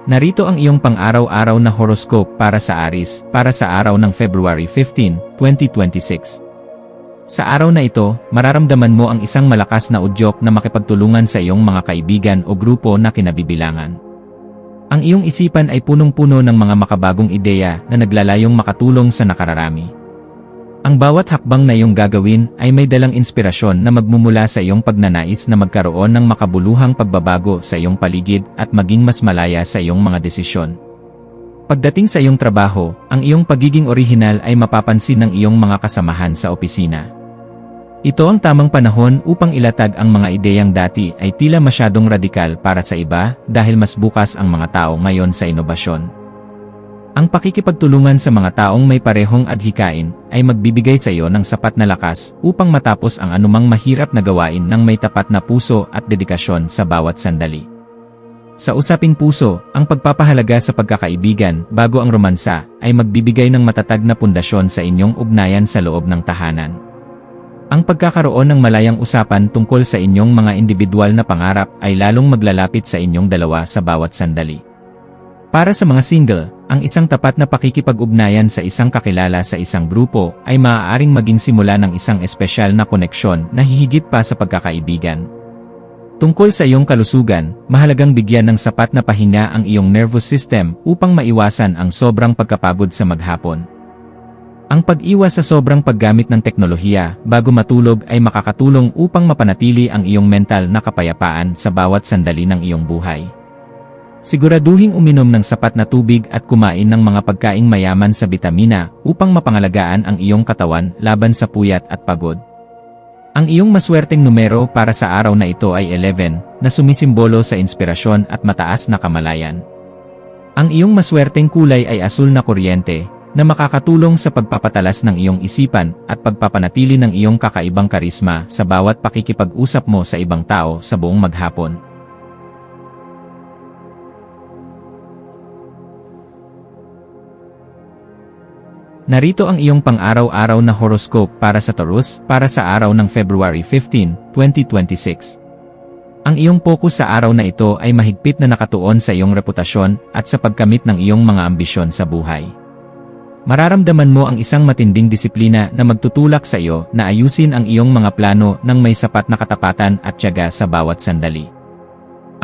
Narito ang iyong pang-araw-araw na horoscope para sa Aries, para sa araw ng February 15, 2026. Sa araw na ito, mararamdaman mo ang isang malakas na udyok na makipagtulungan sa iyong mga kaibigan o grupo na kinabibilangan. Ang iyong isipan ay punong-puno ng mga makabagong ideya na naglalayong makatulong sa nakararami. Ang bawat hakbang na iyong gagawin ay may dalang inspirasyon na magmumula sa iyong pagnanais na magkaroon ng makabuluhang pagbabago sa iyong paligid at maging mas malaya sa iyong mga desisyon. Pagdating sa iyong trabaho, ang iyong pagiging orihinal ay mapapansin ng iyong mga kasamahan sa opisina. Ito ang tamang panahon upang ilatag ang mga ideyang dati ay tila masyadong radikal para sa iba dahil mas bukas ang mga tao ngayon sa inobasyon. Ang pakikipagtulungan sa mga taong may parehong adhikain ay magbibigay sa iyo ng sapat na lakas upang matapos ang anumang mahirap na gawain ng may tapat na puso at dedikasyon sa bawat sandali. Sa usaping puso, ang pagpapahalaga sa pagkakaibigan bago ang romansa ay magbibigay ng matatag na pundasyon sa inyong ugnayan sa loob ng tahanan. Ang pagkakaroon ng malayang usapan tungkol sa inyong mga individual na pangarap ay lalong maglalapit sa inyong dalawa sa bawat sandali. Para sa mga single, ang isang tapat na pakikipag-ugnayan sa isang kakilala sa isang grupo ay maaaring maging simula ng isang espesyal na koneksyon na hihigit pa sa pagkakaibigan. Tungkol sa iyong kalusugan, mahalagang bigyan ng sapat na pahinga ang iyong nervous system upang maiwasan ang sobrang pagkapagod sa maghapon. Ang pag-iwas sa sobrang paggamit ng teknolohiya bago matulog ay makakatulong upang mapanatili ang iyong mental na kapayapaan sa bawat sandali ng iyong buhay. Siguraduhing uminom ng sapat na tubig at kumain ng mga pagkaing mayaman sa bitamina upang mapangalagaan ang iyong katawan laban sa puyat at pagod. Ang iyong maswerteng numero para sa araw na ito ay 11, na sumisimbolo sa inspirasyon at mataas na kamalayan. Ang iyong maswerteng kulay ay asul na kuryente, na makakatulong sa pagpapatalas ng iyong isipan at pagpapanatili ng iyong kakaibang karisma sa bawat pakikipag-usap mo sa ibang tao sa buong maghapon. Narito ang iyong pang-araw-araw na horoscope para sa Taurus, para sa araw ng February 15, 2026. Ang iyong focus sa araw na ito ay mahigpit na nakatuon sa iyong reputasyon at sa pagkamit ng iyong mga ambisyon sa buhay. Mararamdaman mo ang isang matinding disiplina na magtutulak sa iyo na ayusin ang iyong mga plano ng may sapat na katapatan at tiyaga sa bawat sandali.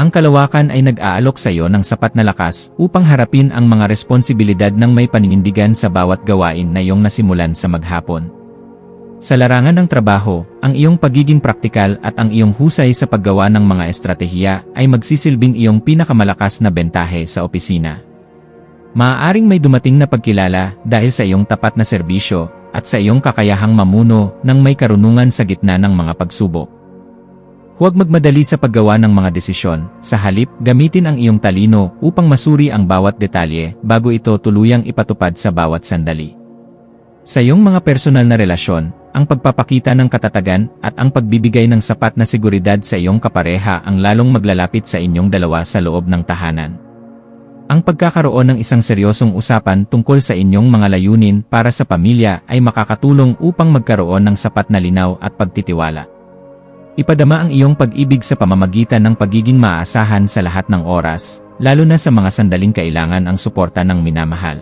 Ang kalawakan ay nag-aalok sa iyo ng sapat na lakas upang harapin ang mga responsibilidad ng may paninindigan sa bawat gawain na iyong nasimulan sa maghapon. Sa larangan ng trabaho, ang iyong pagiging praktikal at ang iyong husay sa paggawa ng mga estratehiya ay magsisilbing iyong pinakamalakas na bentahe sa opisina. Maaaring may dumating na pagkilala dahil sa iyong tapat na serbisyo at sa iyong kakayahang mamuno ng may karunungan sa gitna ng mga pagsubok. Huwag magmadali sa paggawa ng mga desisyon, sa halip gamitin ang iyong talino upang masuri ang bawat detalye bago ito tuluyang ipatupad sa bawat sandali. Sa iyong mga personal na relasyon, ang pagpapakita ng katatagan at ang pagbibigay ng sapat na seguridad sa iyong kapareha ang lalong maglalapit sa inyong dalawa sa loob ng tahanan. Ang pagkakaroon ng isang seryosong usapan tungkol sa inyong mga layunin para sa pamilya ay makakatulong upang magkaroon ng sapat na linaw at pagtitiwala. Ipadama ang iyong pag-ibig sa pamamagitan ng pagiging maaasahan sa lahat ng oras, lalo na sa mga sandaling kailangan ang suporta ng minamahal.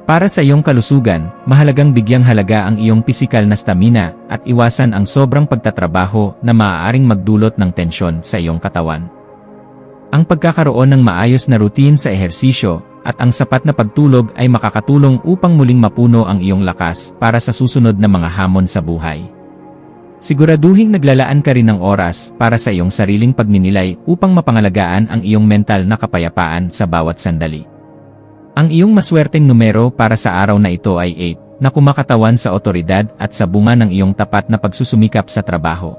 Para sa iyong kalusugan, mahalagang bigyang halaga ang iyong pisikal na stamina at iwasan ang sobrang pagtatrabaho na maaaring magdulot ng tensyon sa iyong katawan. Ang pagkakaroon ng maayos na routine sa ehersisyo at ang sapat na pagtulog ay makakatulong upang muling mapuno ang iyong lakas para sa susunod na mga hamon sa buhay. Siguraduhing naglalaan ka rin ng oras para sa iyong sariling pagninilay upang mapangalagaan ang iyong mental na kapayapaan sa bawat sandali. Ang iyong maswerteng numero para sa araw na ito ay 8, na kumakatawan sa otoridad at sa bunga ng iyong tapat na pagsusumikap sa trabaho.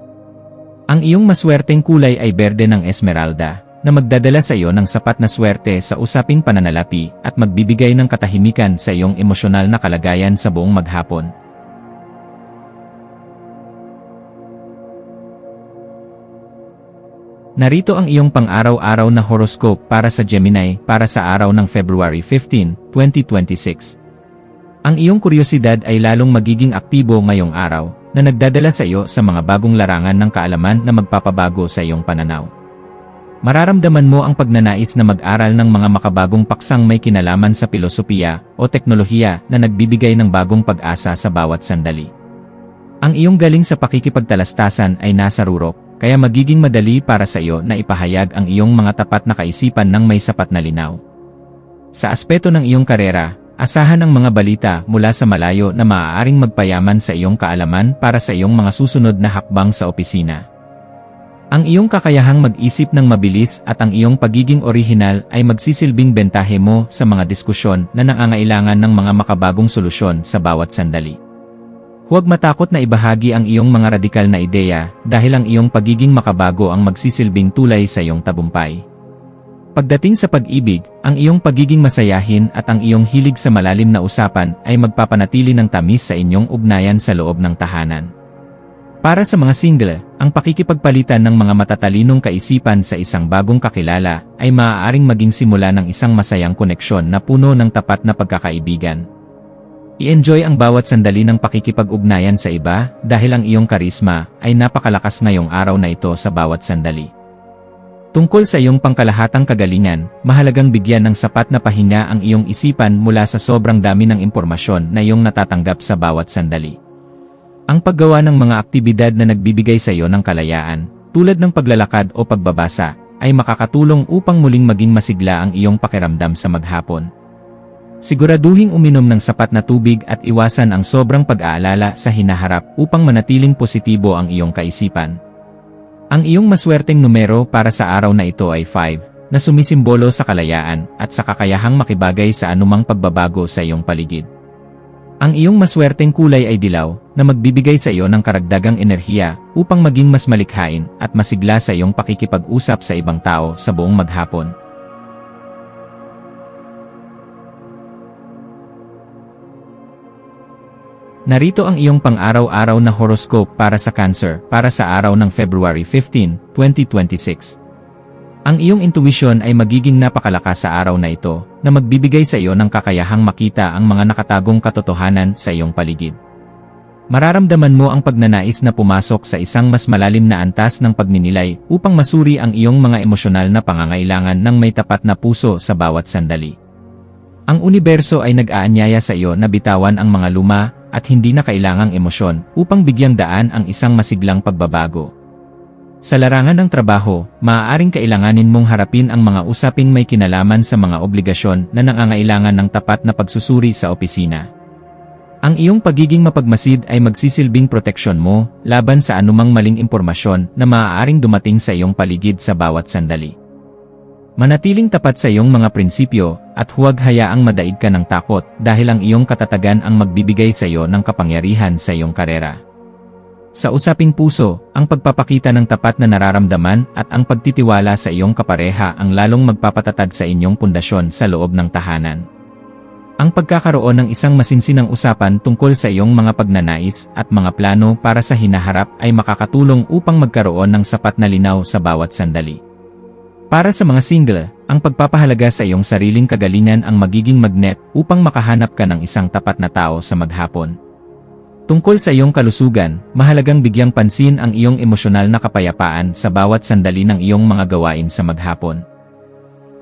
Ang iyong maswerteng kulay ay berde ng esmeralda, na magdadala sa iyo ng sapat na swerte sa usaping pananalapi at magbibigay ng katahimikan sa iyong emosyonal na kalagayan sa buong maghapon. Narito ang iyong pang-araw-araw na horoscope para sa Gemini para sa araw ng February 15, 2026. Ang iyong kuryosidad ay lalong magiging aktibo ngayong araw, na nagdadala sa iyo sa mga bagong larangan ng kaalaman na magpapabago sa iyong pananaw. Mararamdaman mo ang pagnanais na mag-aral ng mga makabagong paksang may kinalaman sa pilosopiya o teknolohiya na nagbibigay ng bagong pag-asa sa bawat sandali. Ang iyong galing sa pakikipagtalastasan ay nasa rurok, kaya magiging madali para sa iyo na ipahayag ang iyong mga tapat na kaisipan ng may sapat na linaw. Sa aspeto ng iyong karera, asahan ang mga balita mula sa malayo na maaaring magpayaman sa iyong kaalaman para sa iyong mga susunod na hakbang sa opisina. Ang iyong kakayahang mag-isip ng mabilis at ang iyong pagiging orihinal ay magsisilbing bentahe mo sa mga diskusyon na nangangailangan ng mga makabagong solusyon sa bawat sandali. Huwag matakot na ibahagi ang iyong mga radikal na ideya dahil ang iyong pagiging makabago ang magsisilbing tulay sa iyong tagumpay. Pagdating sa pag-ibig, ang iyong pagiging masayahin at ang iyong hilig sa malalim na usapan ay magpapanatili ng tamis sa inyong ugnayan sa loob ng tahanan. Para sa mga single, ang pakikipagpalitan ng mga matatalinong kaisipan sa isang bagong kakilala ay maaaring maging simula ng isang masayang koneksyon na puno ng tapat na pagkakaibigan. I-enjoy ang bawat sandali ng pakikipag-ugnayan sa iba dahil ang iyong karisma ay napakalakas ngayong araw na ito sa bawat sandali. Tungkol sa iyong pangkalahatang kagalingan, mahalagang bigyan ng sapat na pahinga ang iyong isipan mula sa sobrang dami ng impormasyon na iyong natatanggap sa bawat sandali. Ang paggawa ng mga aktibidad na nagbibigay sa iyo ng kalayaan, tulad ng paglalakad o pagbabasa, ay makakatulong upang muling maging masigla ang iyong pakiramdam sa maghapon. Siguraduhing uminom ng sapat na tubig at iwasan ang sobrang pag-aalala sa hinaharap upang manatiling positibo ang iyong kaisipan. Ang iyong maswerteng numero para sa araw na ito ay 5, na sumisimbolo sa kalayaan at sa kakayahang makibagay sa anumang pagbabago sa iyong paligid. Ang iyong maswerteng kulay ay dilaw, na magbibigay sa iyo ng karagdagang enerhiya upang maging mas malikhain at masigla sa iyong pakikipag-usap sa ibang tao sa buong maghapon. Narito ang iyong pang-araw-araw na horoscope para sa Cancer para sa araw ng February 15, 2026. Ang iyong intuition ay magiging napakalakas sa araw na ito, na magbibigay sa iyo ng kakayahang makita ang mga nakatagong katotohanan sa iyong paligid. Mararamdaman mo ang pagnanais na pumasok sa isang mas malalim na antas ng pagninilay upang masuri ang iyong mga emosyonal na pangangailangan ng may tapat na puso sa bawat sandali. Ang universo ay nag-aanyaya sa iyo na bitawan ang mga luma at hindi na kailangang emosyon upang bigyang daan ang isang masiglang pagbabago. Sa larangan ng trabaho, maaaring kailanganin mong harapin ang mga usaping may kinalaman sa mga obligasyon na nangangailangan ng tapat na pagsusuri sa opisina. Ang iyong pagiging mapagmasid ay magsisilbing proteksyon mo laban sa anumang maling impormasyon na maaaring dumating sa iyong paligid sa bawat sandali. Manatiling tapat sa iyong mga prinsipyo at huwag hayaang madaig ka ng takot dahil ang iyong katatagan ang magbibigay sa iyo ng kapangyarihan sa iyong karera. Sa usaping puso, ang pagpapakita ng tapat na nararamdaman at ang pagtitiwala sa iyong kapareha ang lalong magpapatatag sa inyong pundasyon sa loob ng tahanan. Ang pagkakaroon ng isang masinsinang usapan tungkol sa iyong mga pagnanais at mga plano para sa hinaharap ay makakatulong upang magkaroon ng sapat na linaw sa bawat sandali. Para sa mga single, ang pagpapahalaga sa iyong sariling kagalingan ang magiging magnet upang makahanap ka ng isang tapat na tao sa maghapon. Tungkol sa iyong kalusugan, mahalagang bigyang pansin ang iyong emosyonal na kapayapaan sa bawat sandali ng iyong mga gawain sa maghapon.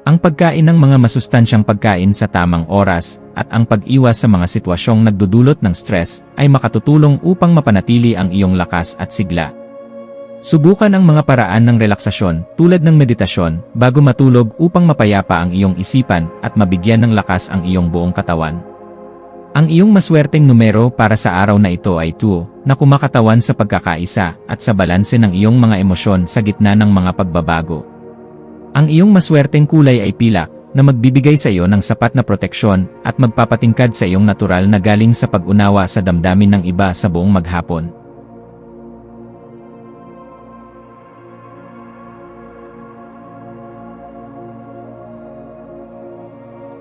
Ang pagkain ng mga masustansyang pagkain sa tamang oras at ang pag-iwas sa mga sitwasyong nagdudulot ng stress ay makatutulong upang mapanatili ang iyong lakas at sigla. Subukan ang mga paraan ng relaksasyon tulad ng meditasyon bago matulog upang mapayapa ang iyong isipan at mabigyan ng lakas ang iyong buong katawan. Ang iyong maswerteng numero para sa araw na ito ay 2, na kumakatawan sa pagkakaisa at sa balanse ng iyong mga emosyon sa gitna ng mga pagbabago. Ang iyong maswerteng kulay ay pilak, na magbibigay sa iyo ng sapat na proteksyon at magpapatingkad sa iyong natural na galing sa pag-unawa sa damdamin ng iba sa buong maghapon.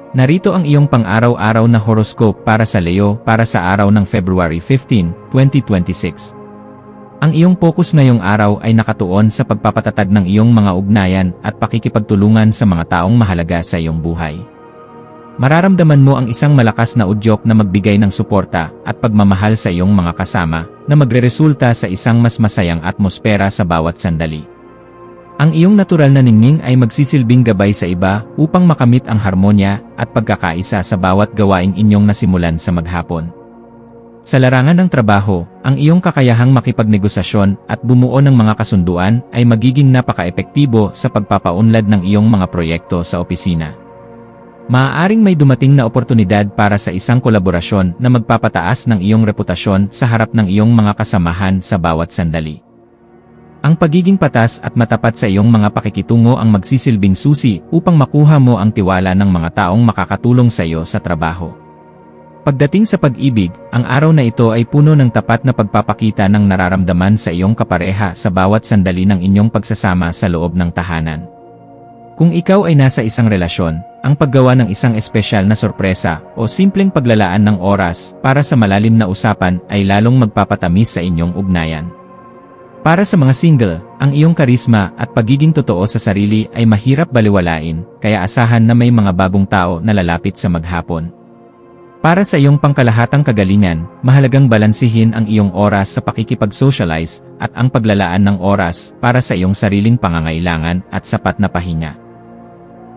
Narito ang iyong pang-araw-araw na horoscope para sa Leo para sa araw ng February 15, 2026. Ang iyong focus ngayong araw ay nakatuon sa pagpapatatag ng iyong mga ugnayan at pakikipagtulungan sa mga taong mahalaga sa iyong buhay. Mararamdaman mo ang isang malakas na udyok na magbigay ng suporta at pagmamahal sa iyong mga kasama na magreresulta sa isang mas masayang atmosfera sa bawat sandali. Ang iyong natural na ningning ay magsisilbing gabay sa iba upang makamit ang harmonya at pagkakaisa sa bawat gawaing inyong nasimulan sa maghapon. Sa larangan ng trabaho, ang iyong kakayahang makipagnegosasyon at bumuo ng mga kasunduan ay magiging napaka-epektibo sa pagpapaunlad ng iyong mga proyekto sa opisina. Maaaring may dumating na oportunidad para sa isang kolaborasyon na magpapataas ng iyong reputasyon sa harap ng iyong mga kasamahan sa bawat sandali. Ang pagiging patas at matapat sa iyong mga pakikitungo ang magsisilbing susi upang makuha mo ang tiwala ng mga taong makakatulong sa iyo sa trabaho. Pagdating sa pag-ibig, ang araw na ito ay puno ng tapat na pagpapakita ng nararamdaman sa iyong kapareha sa bawat sandali ng inyong pagsasama sa loob ng tahanan. Kung ikaw ay nasa isang relasyon, ang paggawa ng isang espesyal na sorpresa o simpleng paglalaan ng oras para sa malalim na usapan ay lalong magpapatamis sa inyong ugnayan. Para sa mga single, ang iyong karisma at pagiging totoo sa sarili ay mahirap baliwalain, kaya asahan na may mga bagong tao na lalapit sa maghapon. Para sa iyong pangkalahatang kagalingan, mahalagang balansihin ang iyong oras sa pakikipag-socialize at ang paglalaan ng oras para sa iyong sariling pangangailangan at sapat na pahinga.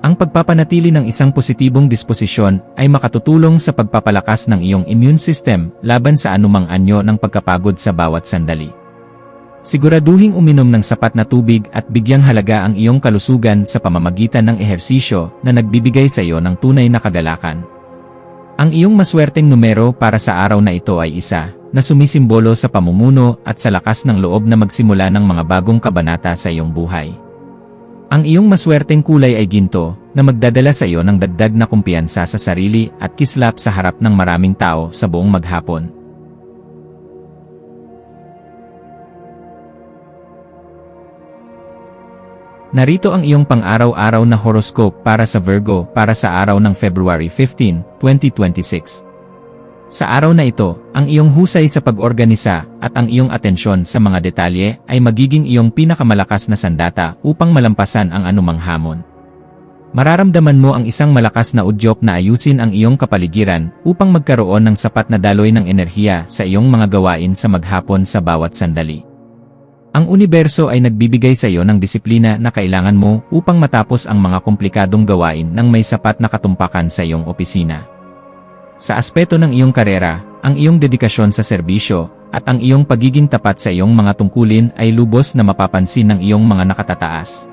Ang pagpapanatili ng isang positibong disposisyon ay makatutulong sa pagpapalakas ng iyong immune system laban sa anumang anyo ng pagkapagod sa bawat sandali. Siguraduhing uminom ng sapat na tubig at bigyang halaga ang iyong kalusugan sa pamamagitan ng ehersisyo na nagbibigay sa iyo ng tunay na kagalakan. Ang iyong maswerteng numero para sa araw na ito ay 1, na sumisimbolo sa pamumuno at sa lakas ng loob na magsimula ng mga bagong kabanata sa iyong buhay. Ang iyong maswerteng kulay ay ginto, na magdadala sa iyo ng dagdag na kumpiyansa sa sarili at kislap sa harap ng maraming tao sa buong maghapon. Narito ang iyong pang-araw-araw na horoscope para sa Virgo para sa araw ng February 15, 2026. Sa araw na ito, ang iyong husay sa pag-organisa at ang iyong atensyon sa mga detalye ay magiging iyong pinakamalakas na sandata upang malampasan ang anumang hamon. Mararamdaman mo ang isang malakas na udyok na ayusin ang iyong kapaligiran upang magkaroon ng sapat na daloy ng enerhiya sa iyong mga gawain sa maghapon sa bawat sandali. Ang universo ay nagbibigay sa iyo ng disiplina na kailangan mo upang matapos ang mga komplikadong gawain ng may sapat na katumpakan sa iyong opisina. Sa aspeto ng iyong karera, ang iyong dedikasyon sa serbisyo at ang iyong pagiging tapat sa iyong mga tungkulin ay lubos na mapapansin ng iyong mga nakatataas.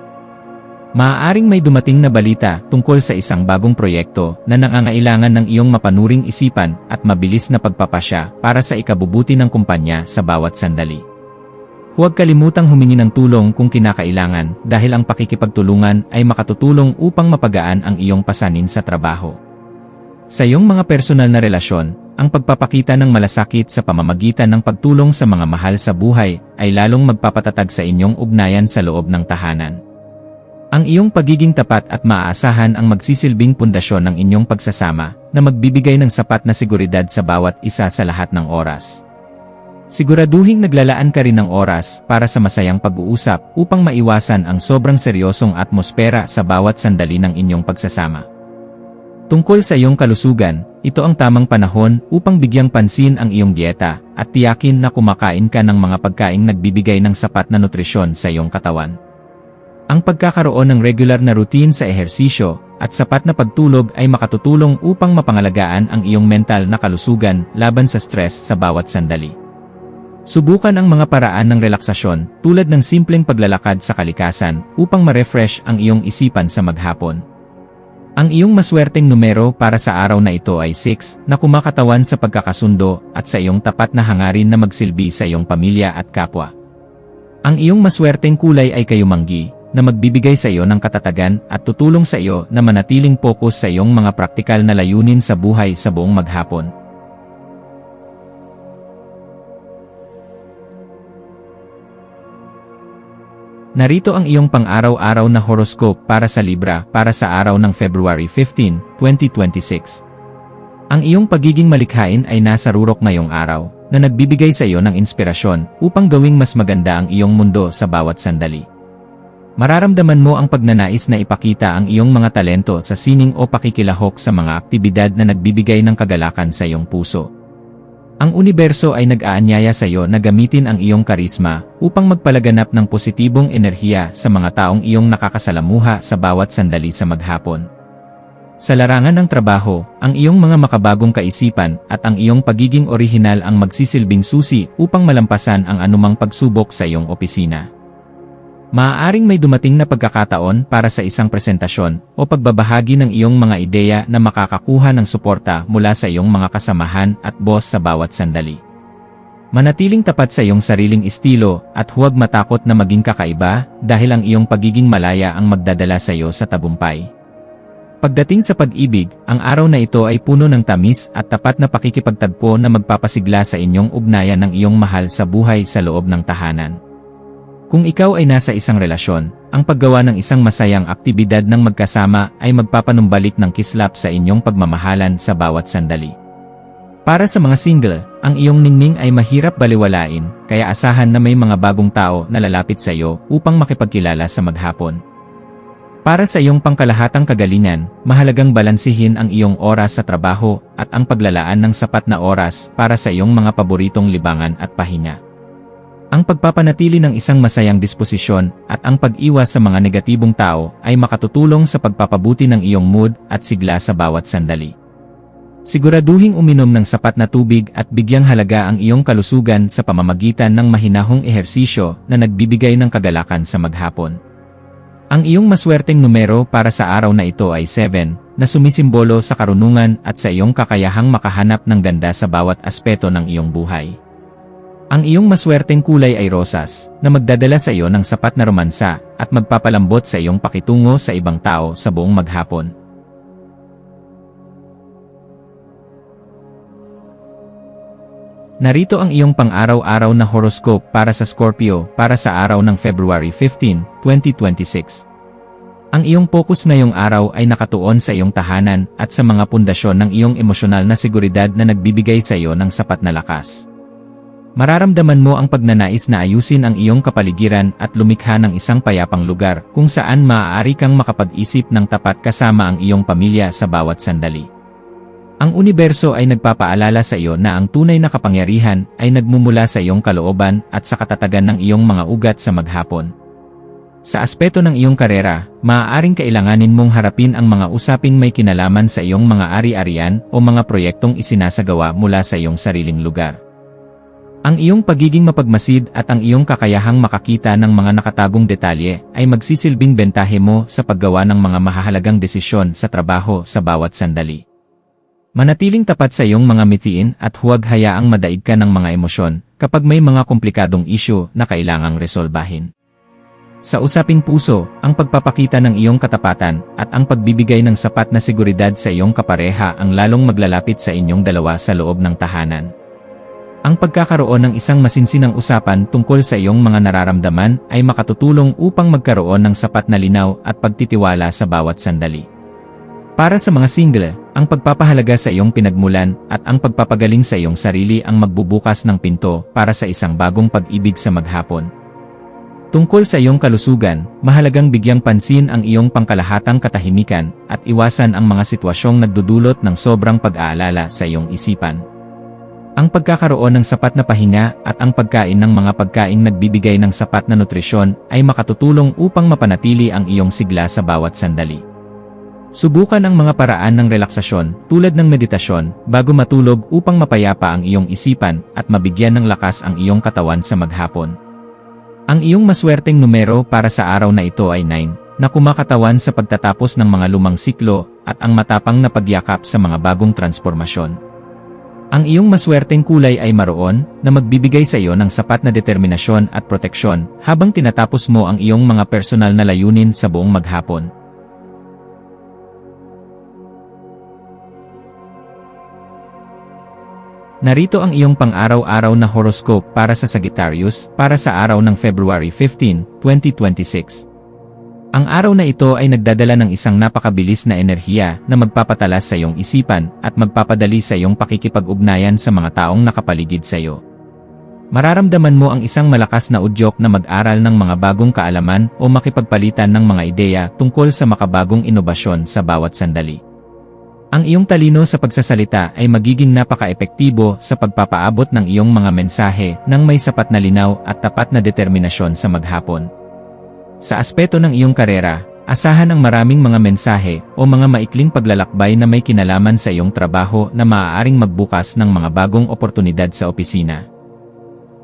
Maaaring may dumating na balita tungkol sa isang bagong proyekto na nangangailangan ng iyong mapanuring isipan at mabilis na pagpapasya para sa ikabubuti ng kumpanya sa bawat sandali. Huwag kalimutang humingi ng tulong kung kinakailangan dahil ang pakikipagtulungan ay makatutulong upang mapagaan ang iyong pasanin sa trabaho. Sa iyong mga personal na relasyon, ang pagpapakita ng malasakit sa pamamagitan ng pagtulong sa mga mahal sa buhay ay lalong magpapatatag sa inyong ugnayan sa loob ng tahanan. Ang iyong pagiging tapat at maaasahan ang magsisilbing pundasyon ng inyong pagsasama na magbibigay ng sapat na seguridad sa bawat isa sa lahat ng oras. Siguraduhing naglalaan ka rin ng oras para sa masayang pag-uusap upang maiwasan ang sobrang seryosong atmosfera sa bawat sandali ng inyong pagsasama. Tungkol sa iyong kalusugan, ito ang tamang panahon upang bigyang pansin ang iyong dieta at tiyakin na kumakain ka ng mga pagkaing nagbibigay ng sapat na nutrisyon sa iyong katawan. Ang pagkakaroon ng regular na routine sa ehersisyo at sapat na pagtulog ay makatutulong upang mapangalagaan ang iyong mental na kalusugan laban sa stress sa bawat sandali. Subukan ang mga paraan ng relaksasyon tulad ng simpleng paglalakad sa kalikasan upang ma-refresh ang iyong isipan sa maghapon. Ang iyong maswerteng numero para sa araw na ito ay 6, na kumakatawan sa pagkakasundo at sa iyong tapat na hangarin na magsilbi sa iyong pamilya at kapwa. Ang iyong maswerteng kulay ay kayumanggi, na magbibigay sa iyo ng katatagan at tutulong sa iyo na manatiling focus sa iyong mga praktikal na layunin sa buhay sa buong maghapon. Narito ang iyong pang-araw-araw na horoscope para sa Libra para sa araw ng February 15, 2026. Ang iyong pagiging malikhain ay nasa rurok ngayong araw, na nagbibigay sa iyo ng inspirasyon upang gawing mas maganda ang iyong mundo sa bawat sandali. Mararamdaman mo ang pagnanais na ipakita ang iyong mga talento sa sining o pakikilahok sa mga aktibidad na nagbibigay ng kagalakan sa iyong puso. Ang universo ay nag-aanyaya sa iyo na gamitin ang iyong karisma upang magpalaganap ng positibong enerhiya sa mga taong iyong nakakasalamuha sa bawat sandali sa maghapon. Sa larangan ng trabaho, ang iyong mga makabagong kaisipan at ang iyong pagiging orihinal ang magsisilbing susi upang malampasan ang anumang pagsubok sa iyong opisina. Maaaring may dumating na pagkakataon para sa isang presentasyon o pagbabahagi ng iyong mga ideya na makakakuha ng suporta mula sa iyong mga kasamahan at boss sa bawat sandali. Manatiling tapat sa iyong sariling estilo at huwag matakot na maging kakaiba dahil ang iyong pagiging malaya ang magdadala sa iyo sa tagumpay. Pagdating sa pag-ibig, ang araw na ito ay puno ng tamis at tapat na pakikipagtagpo na magpapasigla sa inyong ugnayan ng iyong mahal sa buhay sa loob ng tahanan. Kung ikaw ay nasa isang relasyon, ang paggawa ng isang masayang aktibidad ng magkasama ay magpapanumbalik ng kislap sa inyong pagmamahalan sa bawat sandali. Para sa mga single, ang iyong ningning ay mahirap baliwalain, kaya asahan na may mga bagong tao na lalapit sa iyo upang makipagkilala sa maghapon. Para sa iyong pangkalahatang kagalingan, mahalagang balansihin ang iyong oras sa trabaho at ang paglalaan ng sapat na oras para sa iyong mga paboritong libangan at pahinga. Ang pagpapanatili ng isang masayang disposisyon at ang pag-iwas sa mga negatibong tao ay makatutulong sa pagpapabuti ng iyong mood at sigla sa bawat sandali. Siguraduhing uminom ng sapat na tubig at bigyang halaga ang iyong kalusugan sa pamamagitan ng mahinahong ehersisyo na nagbibigay ng kagalakan sa maghapon. Ang iyong maswerteng numero para sa araw na ito ay 7, na sumisimbolo sa karunungan at sa iyong kakayahang makahanap ng ganda sa bawat aspeto ng iyong buhay. Ang iyong maswerteng kulay ay rosas, na magdadala sa iyo ng sapat na romansa at magpapalambot sa iyong pakitungo sa ibang tao sa buong maghapon. Narito ang iyong pang-araw-araw na horoscope para sa Scorpio para sa araw ng February 15, 2026. Ang iyong focus ngayong araw ay nakatuon sa iyong tahanan at sa mga pundasyon ng iyong emosyonal na seguridad na nagbibigay sa iyo ng sapat na lakas. Mararamdaman mo ang pagnanais na ayusin ang iyong kapaligiran at lumikha ng isang payapang lugar kung saan maaari kang makapag-isip ng tapat kasama ang iyong pamilya sa bawat sandali. Ang universo ay nagpapaalala sa iyo na ang tunay na kapangyarihan ay nagmumula sa iyong kalooban at sa katatagan ng iyong mga ugat sa maghapon. Sa aspeto ng iyong karera, maaaring kailanganin mong harapin ang mga usaping may kinalaman sa iyong mga ari-arian o mga proyektong isinasagawa mula sa iyong sariling lugar. Ang iyong pagiging mapagmasid at ang iyong kakayahang makakita ng mga nakatagong detalye ay magsisilbing bentahe mo sa paggawa ng mga mahahalagang desisyon sa trabaho sa bawat sandali. Manatiling tapat sa iyong mga mitiin at huwag hayaang madaig ka ng mga emosyon kapag may mga komplikadong isyu na kailangang resolbahin. Sa usaping puso, ang pagpapakita ng iyong katapatan at ang pagbibigay ng sapat na seguridad sa iyong kapareha ang lalong maglalapit sa inyong dalawa sa loob ng tahanan. Ang pagkakaroon ng isang masinsinang usapan tungkol sa iyong mga nararamdaman ay makatutulong upang magkaroon ng sapat na linaw at pagtitiwala sa bawat sandali. Para sa mga single, ang pagpapahalaga sa iyong pinagmulan at ang pagpapagaling sa iyong sarili ang magbubukas ng pinto para sa isang bagong pag-ibig sa maghapon. Tungkol sa iyong kalusugan, mahalagang bigyang pansin ang iyong pangkalahatang katahimikan at iwasan ang mga sitwasyong nagdudulot ng sobrang pag-aalala sa iyong isipan. Ang pagkakaroon ng sapat na pahinga at ang pagkain ng mga pagkaing nagbibigay ng sapat na nutrisyon ay makatutulong upang mapanatili ang iyong sigla sa bawat sandali. Subukan ang mga paraan ng relaksasyon tulad ng meditasyon bago matulog upang mapayapa ang iyong isipan at mabigyan ng lakas ang iyong katawan sa maghapon. Ang iyong maswerteng numero para sa araw na ito ay 9, na kumakatawan sa pagtatapos ng mga lumang siklo at ang matapang na pagyakap sa mga bagong transformasyon. Ang iyong maswerteng kulay ay maroon, na magbibigay sa iyo ng sapat na determinasyon at proteksyon habang tinatapos mo ang iyong mga personal na layunin sa buong maghapon. Narito ang iyong pang-araw-araw na horoscope para sa Sagittarius para sa araw ng February 15, 2026. Ang araw na ito ay nagdadala ng isang napakabilis na enerhiya na magpapatalas sa iyong isipan at magpapadali sa iyong pakikipag-ugnayan sa mga taong nakapaligid sa iyo. Mararamdaman mo ang isang malakas na udyok na mag-aral ng mga bagong kaalaman o makipagpalitan ng mga ideya tungkol sa makabagong inobasyon sa bawat sandali. Ang iyong talino sa pagsasalita ay magiging napaka-epektibo sa pagpapaabot ng iyong mga mensahe nang may sapat na linaw at tapat na determinasyon sa maghapon. Sa aspeto ng iyong karera, asahan ang maraming mga mensahe o mga maikling paglalakbay na may kinalaman sa iyong trabaho na maaaring magbukas ng mga bagong oportunidad sa opisina.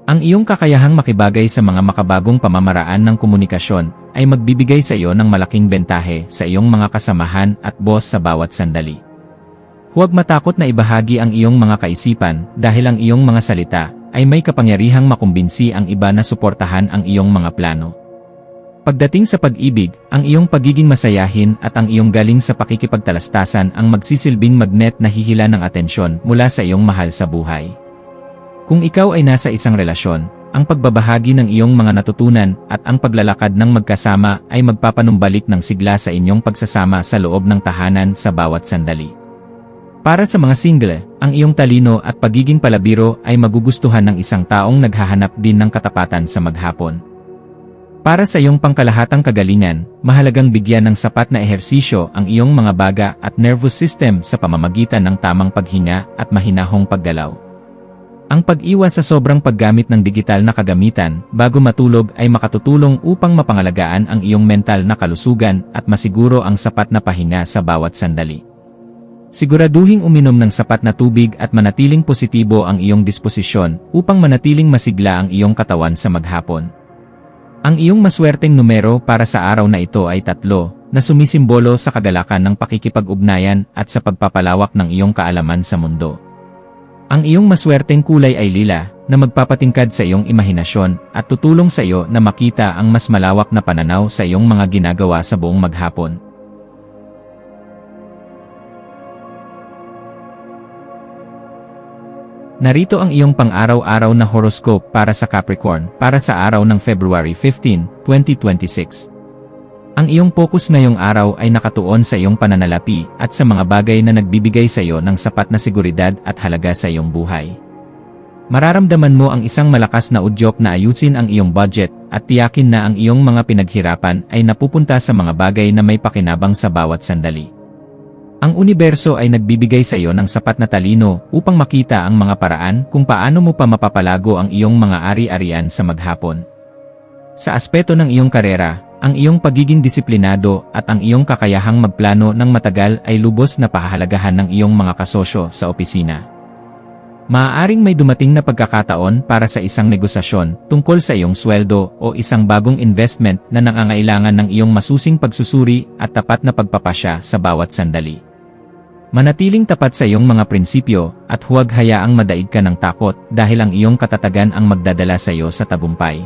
Ang iyong kakayahang makibagay sa mga makabagong pamamaraan ng komunikasyon ay magbibigay sa iyo ng malaking bentahe sa iyong mga kasamahan at boss sa bawat sandali. Huwag matakot na ibahagi ang iyong mga kaisipan dahil ang iyong mga salita ay may kapangyarihang makumbinsi ang iba na suportahan ang iyong mga plano. Pagdating sa pag-ibig, ang iyong pagiging masayahin at ang iyong galing sa pakikipagtalastasan ang magsisilbing magnet na hihila ng atensyon mula sa iyong mahal sa buhay. Kung ikaw ay nasa isang relasyon, ang pagbabahagi ng iyong mga natutunan at ang paglalakad ng magkasama ay magpapanumbalik ng sigla sa inyong pagsasama sa loob ng tahanan sa bawat sandali. Para sa mga single, ang iyong talino at pagiging palabiro ay magugustuhan ng isang taong naghahanap din ng katapatan sa maghapon. Para sa iyong pangkalahatang kagalingan, mahalagang bigyan ng sapat na ehersisyo ang iyong mga baga at nervous system sa pamamagitan ng tamang paghinga at mahinahong paggalaw. Ang pag-iwas sa sobrang paggamit ng digital na kagamitan bago matulog ay makatutulong upang mapangalagaan ang iyong mental na kalusugan at masiguro ang sapat na pahinga sa bawat sandali. Siguraduhing uminom ng sapat na tubig at manatiling positibo ang iyong disposisyon upang manatiling masigla ang iyong katawan sa maghapon. Ang iyong maswerteng numero para sa araw na ito ay 3, na sumisimbolo sa kagalakan ng pakikipag-ugnayan at sa pagpapalawak ng iyong kaalaman sa mundo. Ang iyong maswerteng kulay ay lila, na magpapatingkad sa iyong imahinasyon at tutulong sa iyo na makita ang mas malawak na pananaw sa iyong mga ginagawa sa buong maghapon. Narito ang iyong pang-araw-araw na horoscope para sa Capricorn para sa araw ng February 15, 2026. Ang iyong focus ngayong araw ay nakatuon sa iyong pananalapi at sa mga bagay na nagbibigay sa iyo ng sapat na seguridad at halaga sa iyong buhay. Mararamdaman mo ang isang malakas na udyok na ayusin ang iyong budget at tiyakin na ang iyong mga pinaghirapan ay napupunta sa mga bagay na may pakinabang sa bawat sandali. Ang universo ay nagbibigay sa iyo ng sapat na talino upang makita ang mga paraan kung paano mo pa mapapalago ang iyong mga ari-arian sa maghapon. Sa aspeto ng iyong karera, ang iyong pagiging disiplinado at ang iyong kakayahang magplano ng matagal ay lubos na pahahalagahan ng iyong mga kasosyo sa opisina. Maaaring may dumating na pagkakataon para sa isang negosasyon tungkol sa iyong sweldo o isang bagong investment na nangangailangan ng iyong masusing pagsusuri at tapat na pagpapasya sa bawat sandali. Manatiling tapat sa iyong mga prinsipyo at huwag hayaang madaig ka ng takot dahil ang iyong katatagan ang magdadala sa iyo sa tagumpay.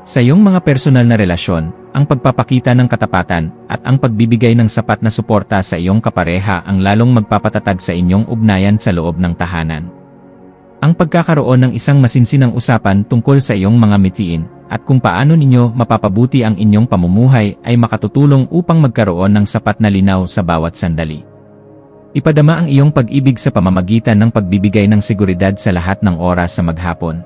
Sa iyong mga personal na relasyon, ang pagpapakita ng katapatan at ang pagbibigay ng sapat na suporta sa iyong kapareha ang lalong magpapatatag sa inyong ugnayan sa loob ng tahanan. Ang pagkakaroon ng isang masinsinang usapan tungkol sa iyong mga mitiin at kung paano ninyo mapapabuti ang inyong pamumuhay ay makatutulong upang magkaroon ng sapat na linaw sa bawat sandali. Ipadama ang iyong pag-ibig sa pamamagitan ng pagbibigay ng seguridad sa lahat ng oras sa maghapon.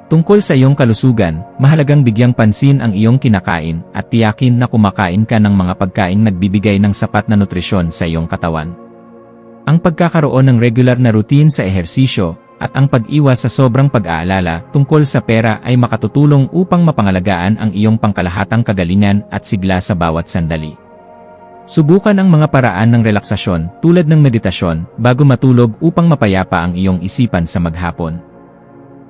Tungkol sa iyong kalusugan, mahalagang bigyang pansin ang iyong kinakain at tiyakin na kumakain ka ng mga pagkaing nagbibigay ng sapat na nutrisyon sa iyong katawan. Ang pagkakaroon ng regular na routine sa ehersisyo at ang pag-iwas sa sobrang pag-aalala tungkol sa pera ay makatutulong upang mapangalagaan ang iyong pangkalahatang kagalingan at sigla sa bawat sandali. Subukan ang mga paraan ng relaksasyon tulad ng meditasyon bago matulog upang mapayapa ang iyong isipan sa maghapon.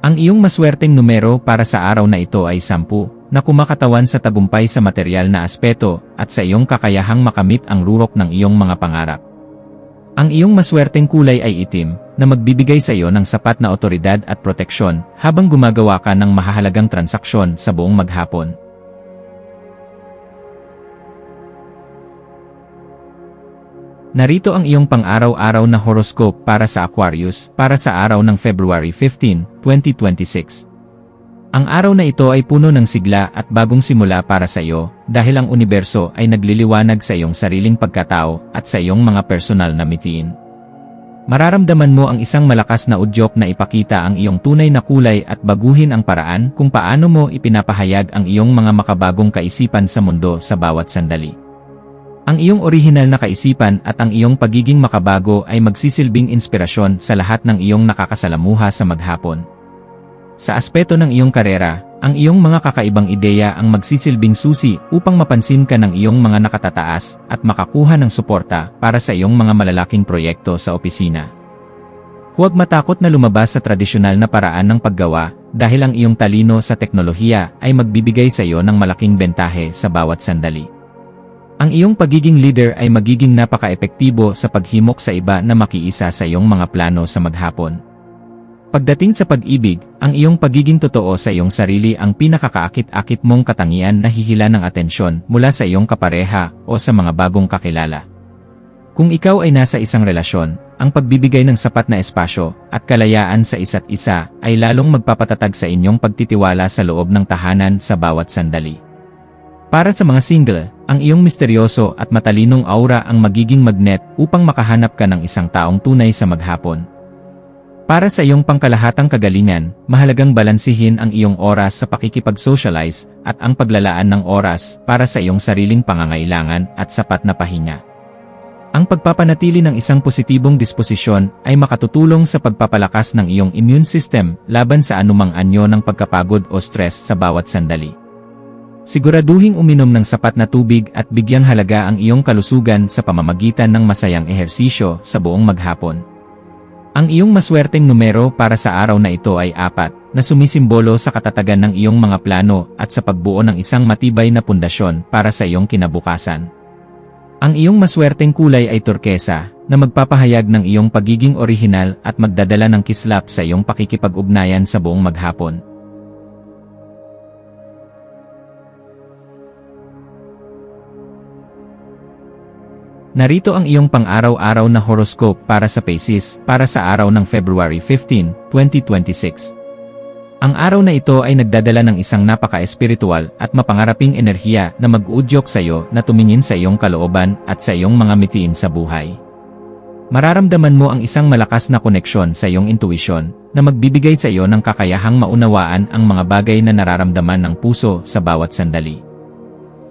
Ang iyong maswerteng numero para sa araw na ito ay 10, na kumakatawan sa tagumpay sa materyal na aspeto at sa iyong kakayahang makamit ang rurok ng iyong mga pangarap. Ang iyong maswerteng kulay ay itim, na magbibigay sa iyo ng sapat na otoridad at proteksyon habang gumagawa ka ng mahahalagang transaksyon sa buong maghapon. Narito ang iyong pang-araw-araw na horoscope para sa Aquarius para sa araw ng February 15, 2026. Ang araw na ito ay puno ng sigla at bagong simula para sa iyo dahil ang universo ay nagliliwanag sa iyong sariling pagkatao at sa iyong mga personal na mitiin. Mararamdaman mo ang isang malakas na udyok na ipakita ang iyong tunay na kulay at baguhin ang paraan kung paano mo ipinapahayag ang iyong mga makabagong kaisipan sa mundo sa bawat sandali. Ang iyong orihinal na kaisipan at ang iyong pagiging makabago ay magsisilbing inspirasyon sa lahat ng iyong nakakasalamuha sa maghapon. Sa aspeto ng iyong karera, ang iyong mga kakaibang ideya ang magsisilbing susi upang mapansin ka ng iyong mga nakatataas at makakuha ng suporta para sa iyong mga malalaking proyekto sa opisina. Huwag matakot na lumabas sa tradisyonal na paraan ng paggawa dahil ang iyong talino sa teknolohiya ay magbibigay sa iyo ng malaking bentahe sa bawat sandali. Ang iyong pagiging leader ay magiging napaka-epektibo sa paghimok sa iba na makiisa sa iyong mga plano sa maghapon. Pagdating sa pag-ibig, ang iyong pagiging totoo sa iyong sarili ang pinakakaakit-akit mong katangian na hihila ng atensyon mula sa iyong kapareha o sa mga bagong kakilala. Kung ikaw ay nasa isang relasyon, ang pagbibigay ng sapat na espasyo at kalayaan sa isa't isa ay lalong magpapatatag sa inyong pagtitiwala sa loob ng tahanan sa bawat sandali. Para sa mga single, ang iyong misteryoso at matalinong aura ang magiging magnet upang makahanap ka ng isang taong tunay sa maghapon. Para sa iyong pangkalahatang kagalingan, mahalagang balansihin ang iyong oras sa pakikipag-socialize at ang paglalaan ng oras para sa iyong sariling pangangailangan at sapat na pahinga. Ang pagpapanatili ng isang positibong disposisyon ay makatutulong sa pagpapalakas ng iyong immune system laban sa anumang anyo ng pagkapagod o stress sa bawat sandali. Siguraduhing uminom ng sapat na tubig at bigyang halaga ang iyong kalusugan sa pamamagitan ng masayang ehersisyo sa buong maghapon. Ang iyong maswerteng numero para sa araw na ito ay 4, na sumisimbolo sa katatagan ng iyong mga plano at sa pagbuo ng isang matibay na pundasyon para sa iyong kinabukasan. Ang iyong maswerteng kulay ay turkesa, na magpapahayag ng iyong pagiging orihinal at magdadala ng kislap sa iyong pakikipag-ugnayan sa buong maghapon. Narito ang iyong pang-araw-araw na horoscope para sa Pisces para sa araw ng February 15, 2026. Ang araw na ito ay nagdadala ng isang napaka-espiritual at mapangaraping enerhiya na mag-uudyok sa iyo na tumingin sa iyong kalooban at sa iyong mga mitiin sa buhay. Mararamdaman mo ang isang malakas na koneksyon sa iyong intuisyon na magbibigay sa iyo ng kakayahang maunawaan ang mga bagay na nararamdaman ng puso sa bawat sandali.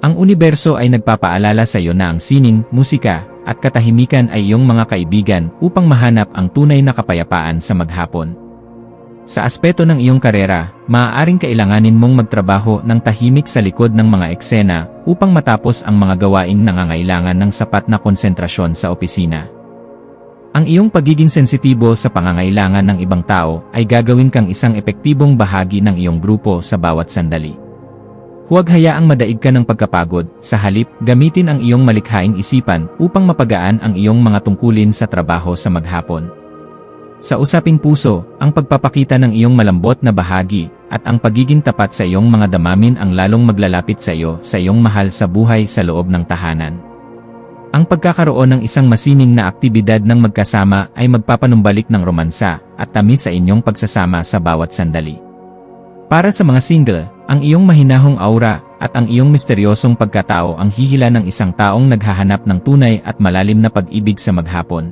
Ang universo ay nagpapaalala sa iyo na ang sining, musika, at katahimikan ay iyong mga kaibigan upang mahanap ang tunay na kapayapaan sa maghapon. Sa aspeto ng iyong karera, maaaring kailanganin mong magtrabaho ng tahimik sa likod ng mga eksena upang matapos ang mga gawaing nangangailangan ng sapat na konsentrasyon sa opisina. Ang iyong pagiging sensitibo sa pangangailangan ng ibang tao ay gagawin kang isang epektibong bahagi ng iyong grupo sa bawat sandali. Huwag hayaang madaig ka ng pagkapagod, sa halip, gamitin ang iyong malikhaing isipan upang mapagaan ang iyong mga tungkulin sa trabaho sa maghapon. Sa usaping puso, ang pagpapakita ng iyong malambot na bahagi at ang pagiging tapat sa iyong mga damdamin ang lalong maglalapit sa iyo sa iyong mahal sa buhay sa loob ng tahanan. Ang pagkakaroon ng isang masining na aktibidad ng magkasama ay magpapanumbalik ng romansa at tamis sa inyong pagsasama sa bawat sandali. Para sa mga single, ang iyong mahinahong aura at ang iyong misteryosong pagkatao ang hihila ng isang taong naghahanap ng tunay at malalim na pag-ibig sa maghapon.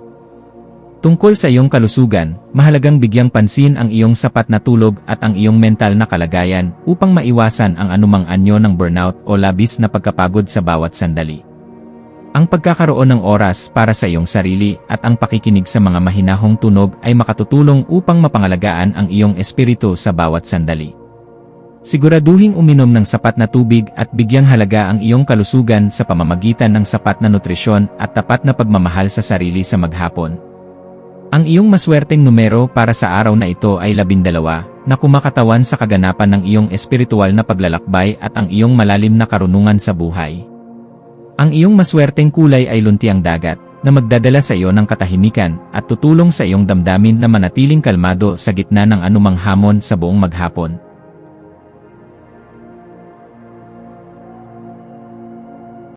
Tungkol sa iyong kalusugan, mahalagang bigyang pansin ang iyong sapat na tulog at ang iyong mental na kalagayan upang maiwasan ang anumang anyo ng burnout o labis na pagkapagod sa bawat sandali. Ang pagkakaroon ng oras para sa iyong sarili at ang pakikinig sa mga mahinahong tunog ay makatutulong upang mapangalagaan ang iyong espiritu sa bawat sandali. Siguraduhing uminom ng sapat na tubig at bigyang halaga ang iyong kalusugan sa pamamagitan ng sapat na nutrisyon at tapat na pagmamahal sa sarili sa maghapon. Ang iyong maswerteng numero para sa araw na ito ay 12, na kumakatawan sa kaganapan ng iyong espiritual na paglalakbay at ang iyong malalim na karunungan sa buhay. Ang iyong maswerteng kulay ay luntiang dagat, na magdadala sa iyo ng katahimikan at tutulong sa iyong damdamin na manatiling kalmado sa gitna ng anumang hamon sa buong maghapon.